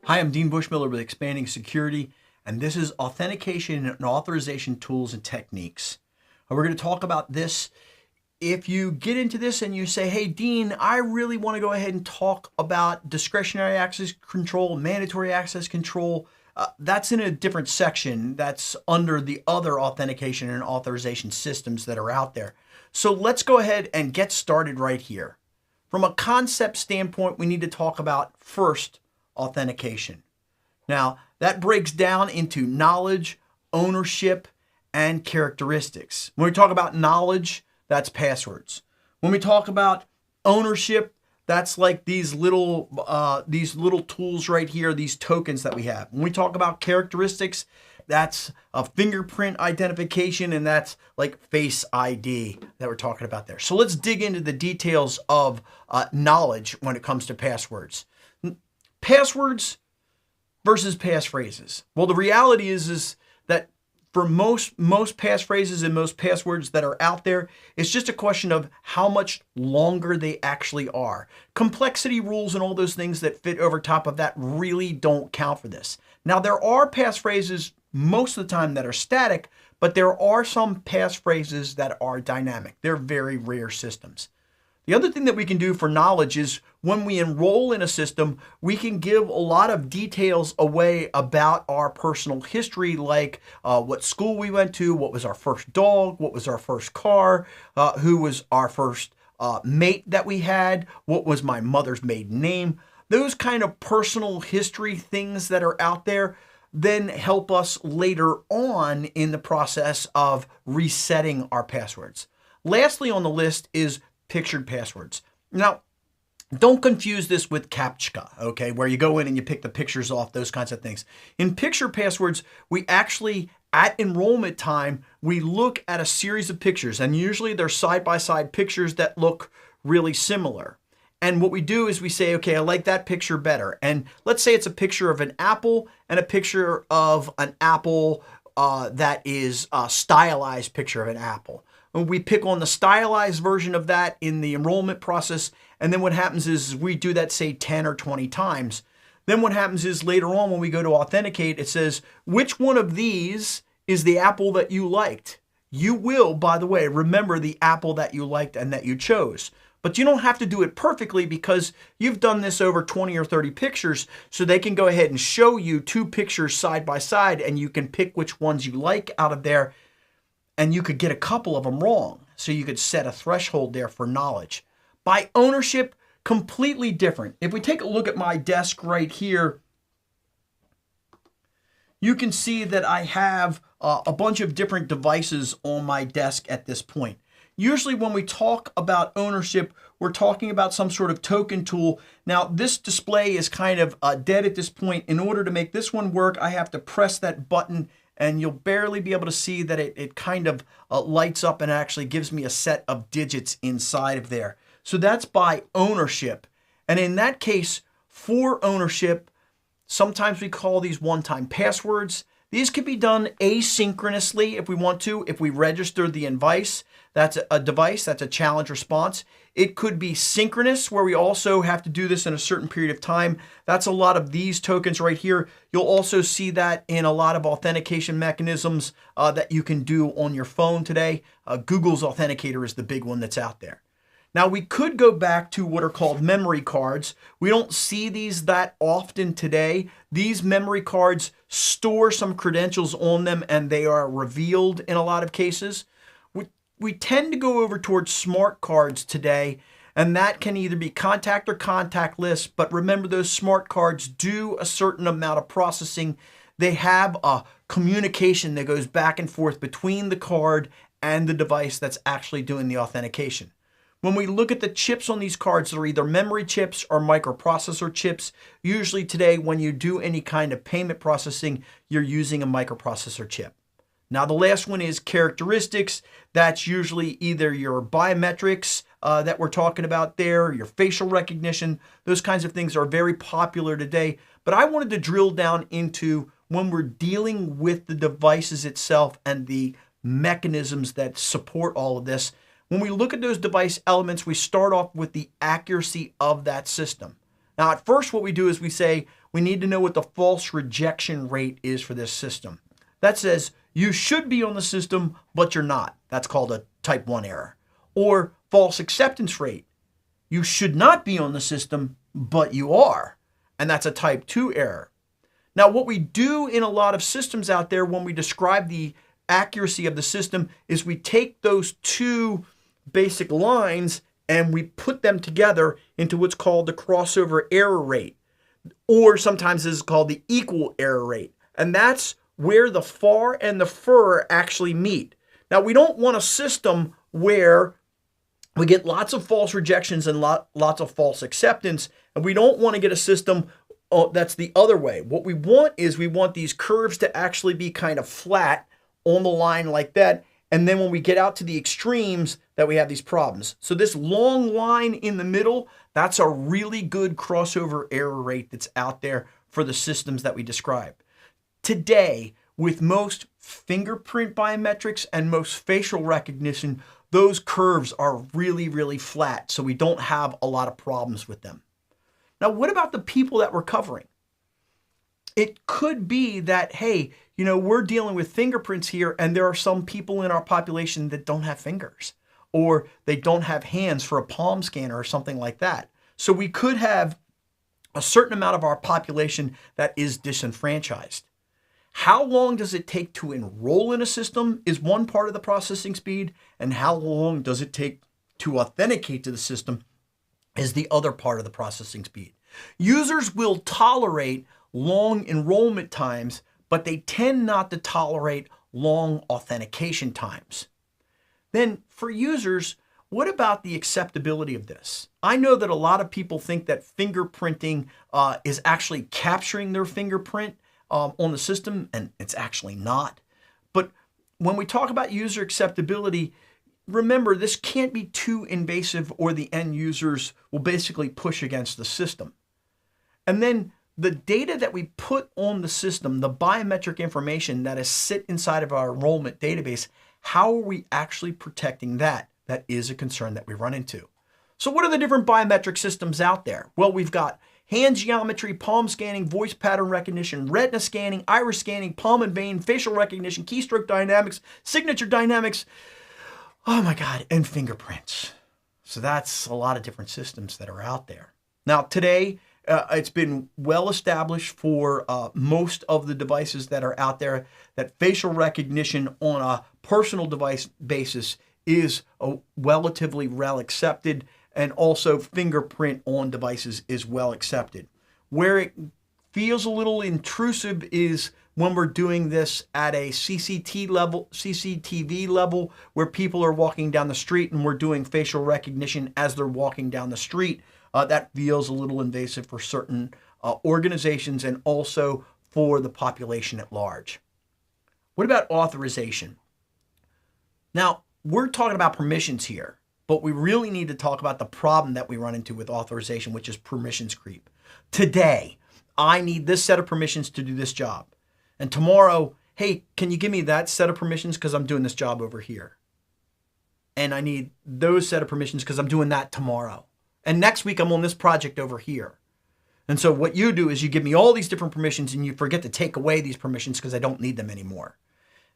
Hi, I'm Dean Bushmiller with Expanding Security, and this is Authentication and Authorization Tools and Techniques. We're going to talk about this. If you get into this and you say, hey, Dean, I really want to go ahead and talk about discretionary access control, mandatory access control, that's in a different section. That's under the other authentication and authorization systems that are out there. So let's go ahead and get started right here. From a concept standpoint, we need to talk about first authentication. Now, that breaks down into knowledge, ownership, and characteristics. When we talk about knowledge, that's passwords. When we talk about ownership, that's like these little tools right here, these tokens that we have. When we talk about characteristics, that's a fingerprint identification, and that's like Face ID that we're talking about there. So let's dig into the details of knowledge when it comes to passwords. Passwords versus passphrases. Well, the reality is that for most passphrases and most passwords that are out there, it's just a question of how much longer they actually are. Complexity rules and all those things that fit over top of that really don't count for this. Now, there are passphrases most of the time that are static, but there are some passphrases that are dynamic. They're very rare systems. The other thing that we can do for knowledge is when we enroll in a system, we can give a lot of details away about our personal history, like what school we went to, what was our first dog, what was our first car, who was our first mate that we had, what was my mother's maiden name. Those kind of personal history things that are out there then help us later on in the process of resetting our passwords. Lastly on the list is pictured passwords. Now, don't confuse this with CAPTCHA, okay, where you go in and you pick the pictures off, those kinds of things. In picture passwords, we actually, at enrollment time, we look at a series of pictures, and usually they're side-by-side pictures that look really similar. And what we do is we say, okay, I like that picture better. And let's say it's a picture of an apple and a picture of an apple that is a stylized picture of an apple. And we pick on the stylized version of that in the enrollment process. And then what happens is we do that, say, 10 or 20 times. Then what happens is later on when we go to authenticate, it says, which one of these is the apple that you liked? You will, by the way, remember the apple that you liked and that you chose. But you don't have to do it perfectly because you've done this over 20 or 30 pictures, so they can go ahead and show you two pictures side by side, and you can pick which ones you like out of there, and you could get a couple of them wrong. So you could set a threshold there for knowledge. By ownership, completely different. If we take a look at my desk right here, you can see that I have a bunch of different devices on my desk at this point. Usually when we talk about ownership, we're talking about some sort of token tool. Now, this display is kind of dead at this point. In order to make this one work, I have to press that button, and you'll barely be able to see that it kind of lights up and actually gives me a set of digits inside of there. So that's by ownership. And in that case, for ownership, sometimes we call these one-time passwords. These can be done asynchronously if we want to. If we register the device, that's a challenge response. It could be synchronous, where we also have to do this in a certain period of time. That's a lot of these tokens right here. You'll also see that in a lot of authentication mechanisms that you can do on your phone today. Google's Authenticator is the big one that's out there. Now, we could go back to what are called memory cards. We don't see these that often today. These memory cards store some credentials on them, and they are revealed in a lot of cases. We tend to go over towards smart cards today, and that can either be contact or contactless, but remember, those smart cards do a certain amount of processing. They have a communication that goes back and forth between the card and the device that's actually doing the authentication. When we look at the chips on these cards, they're either memory chips or microprocessor chips. Usually today, when you do any kind of payment processing, you're using a microprocessor chip. Now, the last one is characteristics. That's usually either your biometrics that we're talking about there, your facial recognition. Those kinds of things are very popular today. But I wanted to drill down into when we're dealing with the devices itself and the mechanisms that support all of this. When we look at those device elements, we start off with the accuracy of that system. Now, at first, what we do is we say we need to know what the false rejection rate is for this system. That says you should be on the system, but you're not. That's called a type 1 error. Or false acceptance rate. You should not be on the system, but you are. And that's a type 2 error. Now, what we do in a lot of systems out there when we describe the accuracy of the system is we take those two basic lines and we put them together into what's called the crossover error rate, or sometimes this is called the equal error rate. And that's where the far and the fur actually meet. Now, we don't want a system where we get lots of false rejections and lots of false acceptance, and we don't want to get a system that's the other way. What we want is we want these curves to actually be kind of flat on the line like that, and then when we get out to the extremes that we have these problems. So this long line in the middle, that's a really good crossover error rate that's out there for the systems that we describe. Today, with most fingerprint biometrics and most facial recognition, those curves are really, really flat, so we don't have a lot of problems with them. Now, what about the people that we're covering? It could be that, hey, we're dealing with fingerprints here, and there are some people in our population that don't have fingers, or they don't have hands for a palm scanner or something like that. So we could have a certain amount of our population that is disenfranchised. How long does it take to enroll in a system is one part of the processing speed, and how long does it take to authenticate to the system is the other part of the processing speed. Users will tolerate long enrollment times, but they tend not to tolerate long authentication times. Then for users, what about the acceptability of this? I know that a lot of people think that fingerprinting is actually capturing their fingerprint on the system, and it's actually not. But when we talk about user acceptability, remember, this can't be too invasive or the end users will basically push against the system. And then the data that we put on the system, the biometric information that is sit inside of our enrollment database, how are we actually protecting that? That is a concern that we run into. So what are the different biometric systems out there? Well, we've got hand geometry, palm scanning, voice pattern recognition, retina scanning, iris scanning, palm and vein, facial recognition, keystroke dynamics, signature dynamics, oh my God, and fingerprints. So that's a lot of different systems that are out there. Now today, it's been well established for most of the devices that are out there that facial recognition on a personal device basis is relatively well accepted, and also fingerprint on devices is well accepted. Where it feels a little intrusive is when we're doing this at a CCTV level, where people are walking down the street and we're doing facial recognition as they're walking down the street. That feels a little invasive for certain organizations and also for the population at large. What about authorization? Now, we're talking about permissions here, but we really need to talk about the problem that we run into with authorization, which is permissions creep. Today, I need this set of permissions to do this job. And tomorrow, hey, can you give me that set of permissions because I'm doing this job over here? And I need those set of permissions because I'm doing that tomorrow. And next week, I'm on this project over here. And so what you do is you give me all these different permissions and you forget to take away these permissions because I don't need them anymore.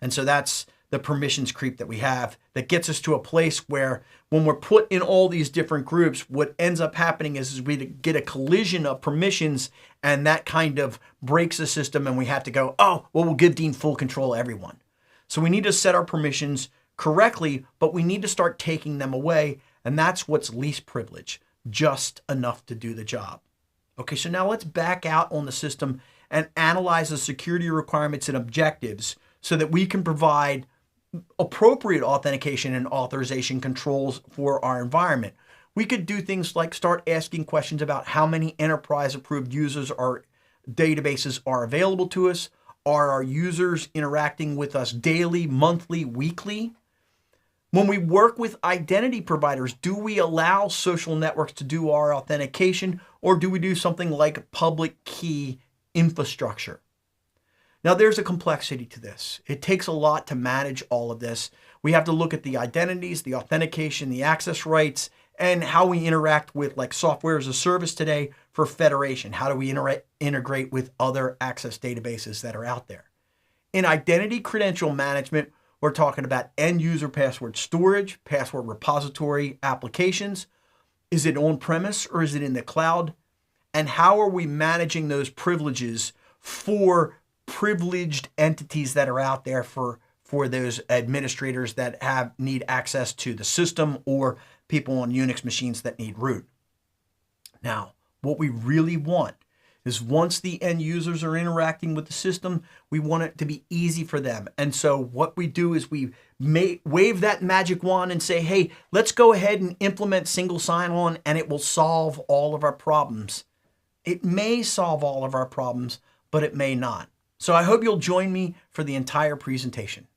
And so that's the permissions creep that we have that gets us to a place where when we're put in all these different groups, what ends up happening is we get a collision of permissions, and that kind of breaks the system, and we have to go, oh, well, we'll give Dean full control of everyone. So we need to set our permissions correctly, but we need to start taking them away, and that's what's least privilege, just enough to do the job. Okay, so now let's back out on the system and analyze the security requirements and objectives so that we can provide appropriate authentication and authorization controls for our environment. We could do things like start asking questions about how many enterprise approved users or databases are available to us. Are our users interacting with us daily, monthly, weekly? When we work with identity providers, do we allow social networks to do our authentication, or do we do something like public key infrastructure? Now, there's a complexity to this. It takes a lot to manage all of this. We have to look at the identities, the authentication, the access rights, and how we interact with like software as a service today for federation. How do we integrate with other access databases that are out there? In identity credential management, we're talking about end user password storage, password repository applications. Is it on-premise or is it in the cloud? And how are we managing those privileges for privileged entities that are out there for those administrators that need access to the system, or people on Unix machines that need root? Now, what we really want is once the end users are interacting with the system, we want it to be easy for them. And so what we do is we wave that magic wand and say, hey, let's go ahead and implement single sign-on and it will solve all of our problems. It may solve all of our problems, but it may not. So I hope you'll join me for the entire presentation.